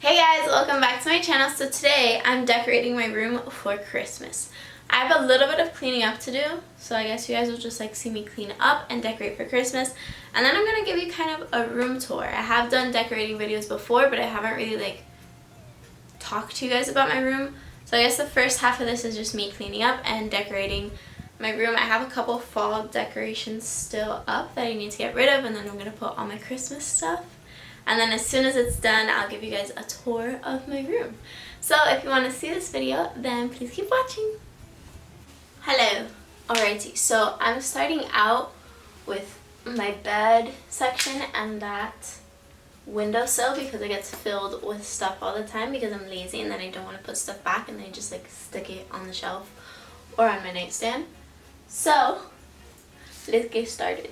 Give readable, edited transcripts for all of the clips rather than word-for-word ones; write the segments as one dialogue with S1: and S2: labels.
S1: Hey guys, welcome back to my channel. So today I'm decorating my room for Christmas. I have a little bit of cleaning up to do, so I guess you guys will just like see me clean up and decorate for Christmas. And then I'm gonna give you kind of a room tour. I have done decorating videos before, but I haven't really like talked to you guys about my room. So I guess the first half of this is just me cleaning up and decorating my room. I have a couple fall decorations still up that I need to get rid of, and then I'm gonna put all my Christmas stuff. And then as soon as it's done, I'll give you guys a tour of my room. So if you want to see this video, then please keep watching. Hello. Alrighty, so I'm starting out with my bed section and that windowsill because it gets filled with stuff all the time because I'm lazy and then I don't want to put stuff back and then I just like stick it on the shelf or on my nightstand. So let's get started.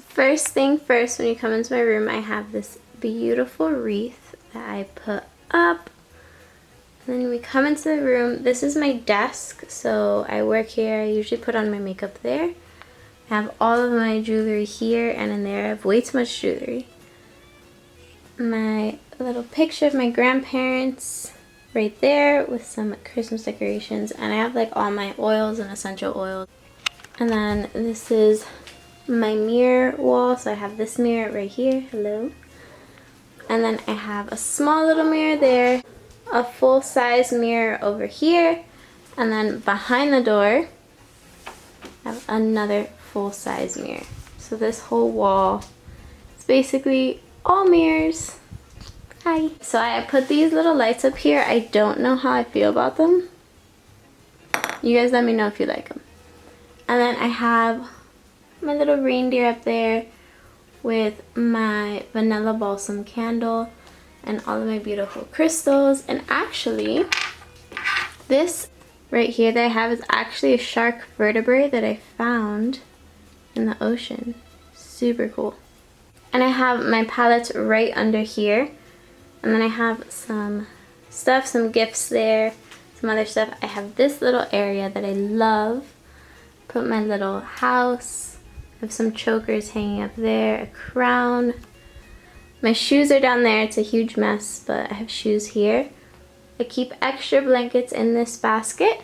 S1: First thing first, when you come into my room, I have this beautiful wreath that I put up. And then we come into the room. This is my desk, so I work here. I usually put on my makeup there. I have all of my jewelry here, and in there I have way too much jewelry. My little picture of my grandparents right there with some Christmas decorations, and I have like all my oils and essential oils. And then this is my mirror wall, so I have this mirror right here, hello, and then I have a small little mirror there, a full-size mirror over here, and then behind the door I have another full-size mirror. So this whole wall is basically all mirrors. Hi. So I put these little lights up here. I don't know how I feel about them. You guys let me know if you like them. And then I have my little reindeer up there with my vanilla balsam candle and all of my beautiful crystals. And actually, this right here that I have is actually a shark vertebrae that I found in the ocean. Super cool. And I have my palettes right under here. And then I have some stuff, some gifts there, some other stuff. I have this little area that I love. Put my little house. I have some chokers hanging up there, a crown, My shoes are down there. It's a huge mess, but I have shoes here. I keep extra blankets in this basket.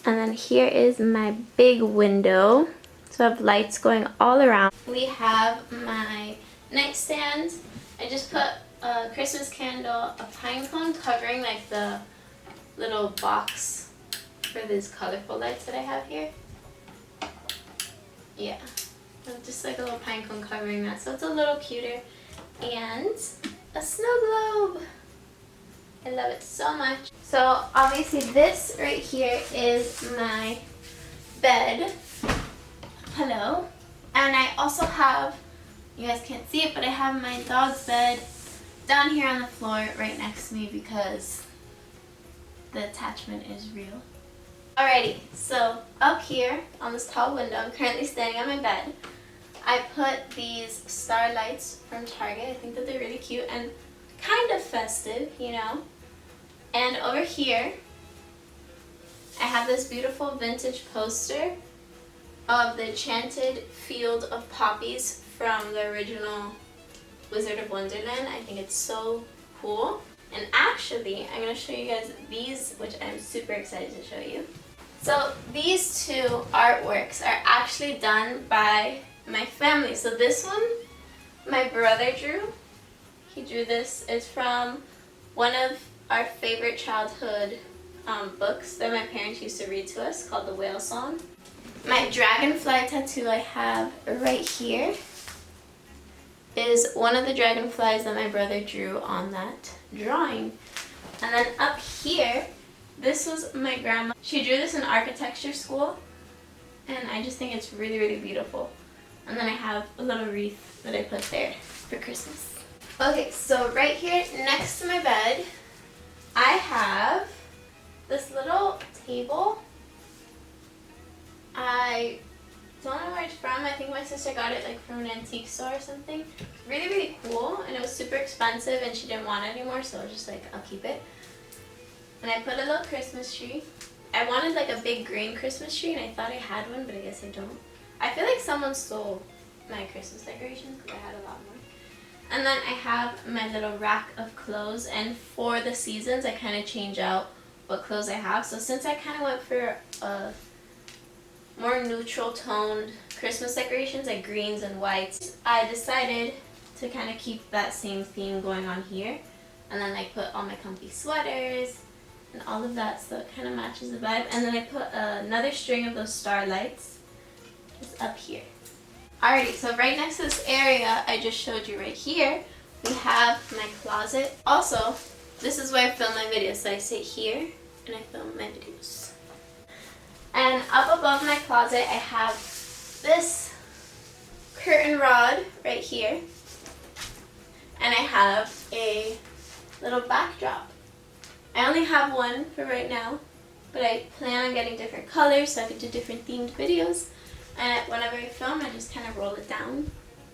S1: And then here is my big window. So I have lights going all around. We have my nightstand. I just put a Christmas candle, a pine cone covering like the little box for these colorful lights that I have here. Yeah, just like a little pine cone covering that, so it's a little cuter. And a snow globe. I love it so much. So obviously this right here is my bed. Hello. And I also have, you guys can't see it, but I have my dog's bed down here on the floor right next to me because the attachment is real. Alrighty, so up here on this tall window, I'm currently standing on my bed. I put these star lights from Target. I think that they're really cute and kind of festive, you know. And over here, I have this beautiful vintage poster of the Enchanted Field of Poppies from the original Wizard of Wonderland. I think it's so cool. And actually, I'm going to show you guys these, which I'm super excited to show you. So these two artworks are actually done by my family. So this one, my brother drew. He drew this. It's from one of our favorite childhood books that my parents used to read to us called The Whale Song. My dragonfly tattoo I have right here is one of the dragonflies that my brother drew on that drawing. And then up here, this was my grandma. She drew this in architecture school, and I just think it's really, really beautiful. And then I have a little wreath that I put there for Christmas. Okay, so right here next to my bed, I have this little table. I don't know where it's from. I think my sister got it like from an antique store or something. Really, really cool, and it was super expensive and she didn't want it anymore, so I was just like, I'll keep it. And I put a little Christmas tree. I wanted like a big green Christmas tree, and I thought I had one, but I guess I don't. I feel like someone stole my Christmas decorations because I had a lot more. And then I have my little rack of clothes, and for the seasons I kind of change out what clothes I have. So since I kind of went for a more neutral toned Christmas decorations like greens and whites, I decided to kind of keep that same theme going on here. And then I put all my comfy sweaters and all of that, so it kind of matches the vibe. And then I put another string of those star lights just up here. Alrighty, so right next to this area I just showed you right here, we have my closet. Also, this is where I film my videos, so I sit here and I film my videos. And up above my closet I have this curtain rod right here, and I have a little backdrop. I only have one for right now, but I plan on getting different colors so I can do different themed videos. And whenever I film, I just kind of roll it down and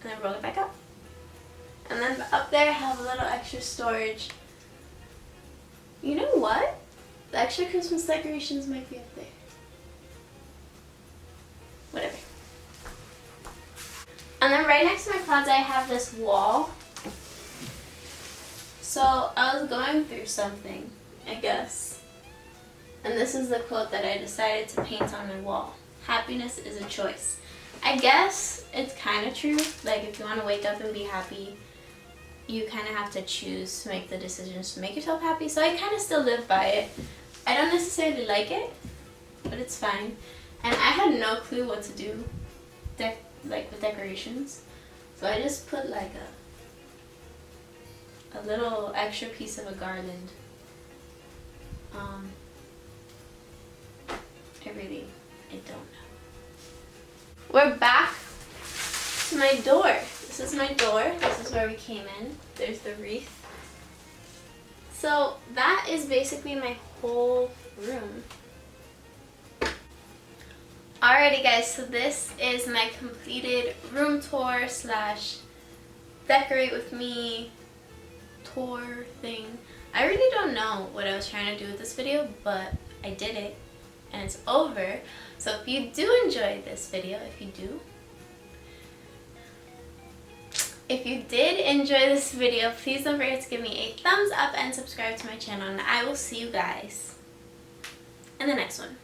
S1: then roll it back up. And then up there I have a little extra storage. You know what? The extra Christmas decorations might be up there. Whatever. And then right next to my closet I have this wall. So I was going through something, I guess. And this is the quote that I decided to paint on my wall. Happiness is a choice. I guess it's kind of true. Like, if you want to wake up and be happy, you kind of have to choose to make the decisions to make yourself happy. So I kind of still live by it. I don't necessarily like it, but it's fine. And I had no clue what to do with decorations. So I just put like a little extra piece of a garland. I don't know. We're back to my door. This is my door. This is where we came in. There's the wreath. So that is basically my whole room. Alrighty guys, so this is my completed room tour slash decorate with me tour thing. I really don't know what I was trying to do with this video, but I did it and it's over. So if you do enjoy this video, if If you did enjoy this video, please don't forget to give me a thumbs up and subscribe to my channel, and I will see you guys in the next one.